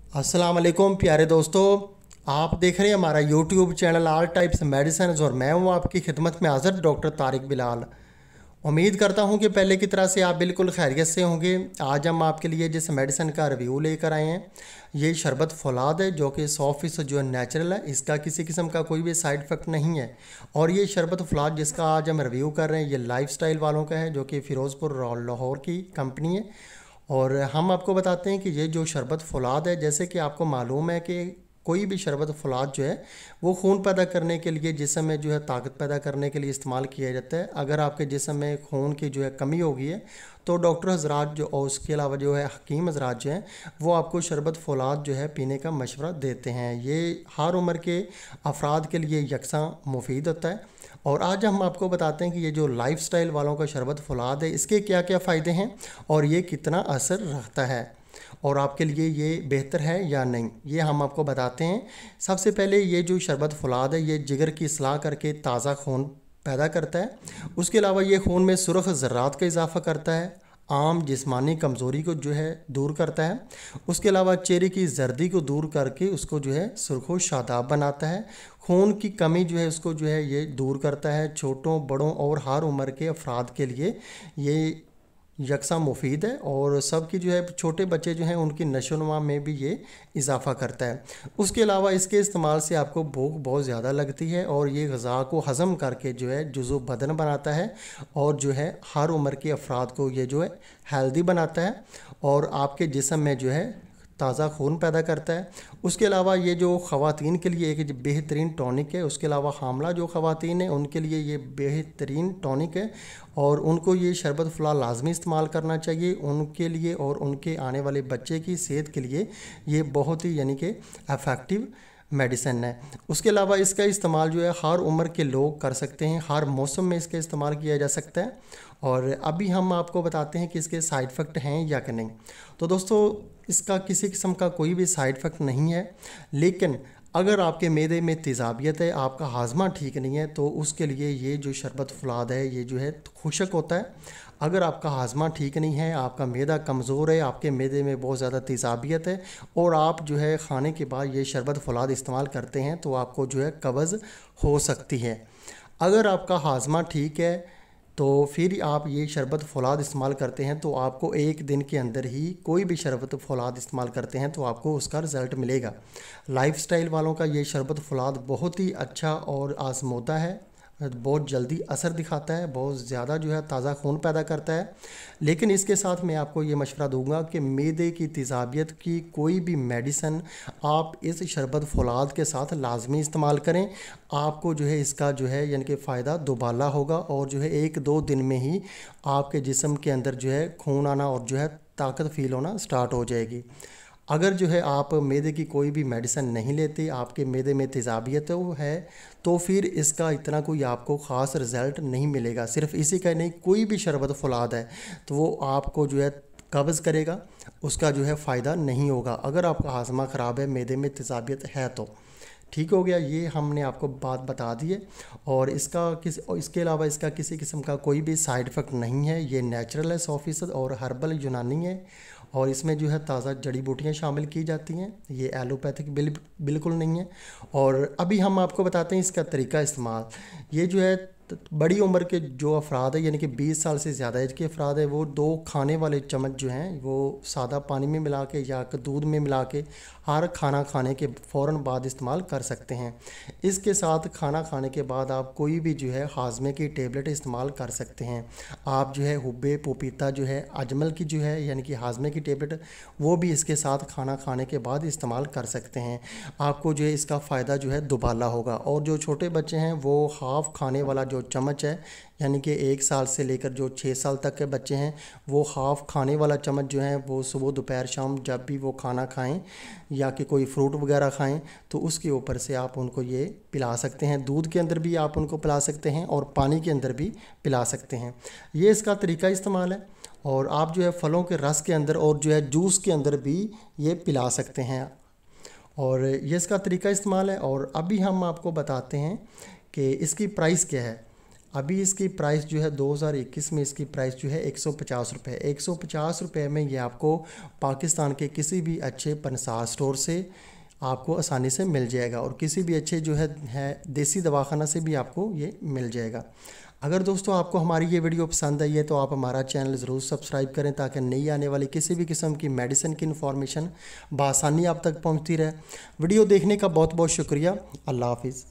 अस्सलाम वालेकुम प्यारे दोस्तों। आप देख रहे हैं हमारा YouTube channel all types medicine और मैं हूं आपकी खिदमत में हाज़िर डॉक्टर तारिक बिलाल। उम्मीद करता हूं कि पहले की तरह से आप बिल्कुल खैरियत से होंगे। आज हम आपके लिए जिस मेडिसिन का रिव्यू लेकर आए हैं ये शरबत फौलाद है, जो कि 100% जो है नेचुरल है। इसका किसी किस्म का कोई भी साइड इफ़ेक्ट नहीं है। और ये शरबत फौलाद जिसका आज हम रिव्यू कर रहे हैं ये लाइफस्टाइल वालों का है, जो कि फ़िरोज़पुर लाहौर की कंपनी है। और हम आपको बताते हैं कि ये जो शरबत फौलाद है, जैसे कि आपको मालूम है कि कोई भी शरबत फौलाद जो है वो खून पैदा करने के लिए, जिस्म में जो है ताकत पैदा करने के लिए इस्तेमाल किया जाता है। अगर आपके जिस्म में खून की जो है कमी हो गई है तो डॉक्टर हजरात जो और उसके अलावा जो है हकीम हजरात जो हैं वो आपको शरबत फौलाद जो है पीने का मशवरा देते हैं। ये हर उम्र के अफराद के लिए यकसा मुफीद होता है। और आज हम आपको बताते हैं कि ये जो लाइफस्टाइल वालों का शरबत फौलाद है इसके क्या क्या फ़ायदे हैं और ये कितना असर रखता है और आपके लिए ये बेहतर है या नहीं, ये हम आपको बताते हैं। सबसे पहले ये जो शरबत फौलाद है ये जिगर की इस्लाह करके ताज़ा खून पैदा करता है। उसके अलावा ये खून में सुरख ज़र्रात का इजाफा करता है, आम जिस्मानी कमज़ोरी को जो है दूर करता है। उसके अलावा चेहरे की जर्दी को दूर करके उसको जो है सुरख व शादाब बनाता है। खून की कमी जो है उसको जो है ये दूर करता है। छोटों बड़ों और हर उम्र के अफराद के लिए ये यकसा मुफीद है और सबकी जो है छोटे बच्चे जो हैं उनकी नशोनुमा में भी ये इजाफ़ा करता है। उसके अलावा इसके इस्तेमाल से आपको भूख बहुत ज़्यादा लगती है और ये ग़ज़ा को हज़म करके जो है जुज़ो बदन बनाता है और जो है हर उम्र के अफराद को ये जो है हेल्दी बनाता है और आपके जिस्म में जो है ताज़ा खून पैदा करता है। उसके अलावा ये जो ख़वातीन के लिए एक बेहतरीन टॉनिक है। उसके अलावा हामला जो ख़वातीन हैं उनके लिए ये बेहतरीन टॉनिक है और उनको ये शरबत फौलाद लाजमी इस्तेमाल करना चाहिए उनके लिए और उनके आने वाले बच्चे की सेहत के लिए ये बहुत ही यानी कि अफेक्टिव मेडिसिन है। उसके अलावा इसका इस्तेमाल जो है हर उम्र के लोग कर सकते हैं, हर मौसम में इसका इस्तेमाल किया जा सकता है। और अभी हम आपको बताते हैं कि इसके साइड इफ़ेक्ट हैं या कि नहीं। तो दोस्तों इसका किसी किस्म का कोई भी साइड इफ़ेक्ट नहीं है, लेकिन अगर आपके मैदे में तेज़ाबियत है, आपका हाजमा ठीक नहीं है, तो उसके लिए ये जो शरबत फौलाद है ये जो है खुशक होता है। अगर आपका हाजमा ठीक नहीं है, आपका मैदा कमज़ोर है, आपके मैदे में बहुत ज़्यादा तेज़ाबियत है और आप जो है खाने के बाद ये शरबत फौलाद इस्तेमाल करते हैं तो आपको जो है कब्ज़ हो सकती है। अगर आपका हाजमा ठीक है तो फिर आप ये शरबत फौलाद इस्तेमाल करते हैं तो आपको एक दिन के अंदर ही कोई भी शरबत फौलाद इस्तेमाल करते हैं तो आपको उसका रिज़ल्ट मिलेगा। लाइफस्टाइल वालों का ये शरबत फौलाद बहुत ही अच्छा और आजमोदा है, बहुत जल्दी असर दिखाता है, बहुत ज़्यादा जो है ताज़ा खून पैदा करता है। लेकिन इसके साथ मैं आपको ये मशवरा दूंगा कि मैदे की तेज़ाबियत की कोई भी मेडिसन आप इस शरबत फौलाद के साथ लाजमी इस्तेमाल करें। आपको जो है इसका जो है यानी कि फ़ायदा दोबाला होगा और जो है 1-2 दिन में ही आपके जिस्म के अंदर जो है खून आना और जो है ताकत फील होना स्टार्ट हो जाएगी। अगर जो है आप मैदे की कोई भी मेडिसिन नहीं लेते, आपके मैदे में तेज़ाबियत है तो फिर इसका इतना कोई आपको ख़ास रिज़ल्ट नहीं मिलेगा। सिर्फ इसी का नहीं, कोई भी शरबत फौलाद है तो वो आपको जो है कब्ज़ करेगा, उसका जो है फ़ायदा नहीं होगा। अगर आपका हाजमा ख़राब है, मैदे में तेज़ाबियत है तो ठीक हो गया। ये हमने आपको बात बता दी है और इसके अलावा इसका किसी किस्म का कोई भी साइड इफ़ेक्ट नहीं है। ये नेचुरल है 100% और हर्बल यूनानी है और इसमें जो है ताज़ा जड़ी बूटियाँ शामिल की जाती हैं। ये एलोपैथिक बिल्कुल नहीं है। और अभी हम आपको बताते हैं इसका तरीका इस्तेमाल। ये जो है बड़ी उम्र के जो अफराद है यानी कि 20 साल से ज़्यादा एज के अफराद है वो 2 खाने वाले चम्मच जो हैं वो सादा पानी में मिला के या दूध में मिला के हर खाना खाने के फ़ौरन बाद इस्तेमाल कर सकते हैं। इसके साथ खाना खाने के बाद आप कोई भी जो है हाजमे की टेबलेट इस्तेमाल कर सकते हैं। आप जो है हुब्बे पपीता जो है अजमल की जो है यानी कि हाजमे की टेबलेट वो भी इसके साथ खाना खाने के बाद इस्तेमाल कर सकते हैं। आपको जो है इसका फ़ायदा जो है दुबाला होगा। और जो छोटे बच्चे हैं वो हाफ़ खाने वाला जो चम्मच है यानी कि 1 साल से लेकर जो 6 साल तक के बच्चे हैं वो हाफ़ खाने वाला चम्मच जो है वो सुबह दोपहर शाम जब भी वो खाना खाएं या कि कोई फ्रूट वगैरह खाएं तो उसके ऊपर से आप उनको ये पिला सकते हैं। दूध के अंदर भी आप उनको पिला सकते हैं और पानी के अंदर भी पिला सकते हैं। ये इसका तरीका इस्तेमाल है। और आप जो है फलों के रस के अंदर और जो है जूस के अंदर भी ये पिला सकते हैं और ये इसका तरीका इस्तेमाल है। और अभी हम आपको बताते हैं कि इसकी प्राइस क्या है। अभी इसकी प्राइस जो है 2021 में इसकी प्राइस जो है 150 रुपये। 150 रुपये में ये आपको पाकिस्तान के किसी भी अच्छे पंसार स्टोर से आपको आसानी से मिल जाएगा, और किसी भी अच्छे जो है देसी दवाखाना से भी आपको ये मिल जाएगा। अगर दोस्तों आपको हमारी ये वीडियो पसंद आई है तो आप हमारा चैनल ज़रूर सब्सक्राइब करें, ताकि नई आने वाली किसी भी किस्म की मेडिसिन की इन्फॉर्मेशन बआसानी आप तक पहुंचती रहे। वीडियो देखने का बहुत बहुत शुक्रिया। अल्लाह हाफिज़।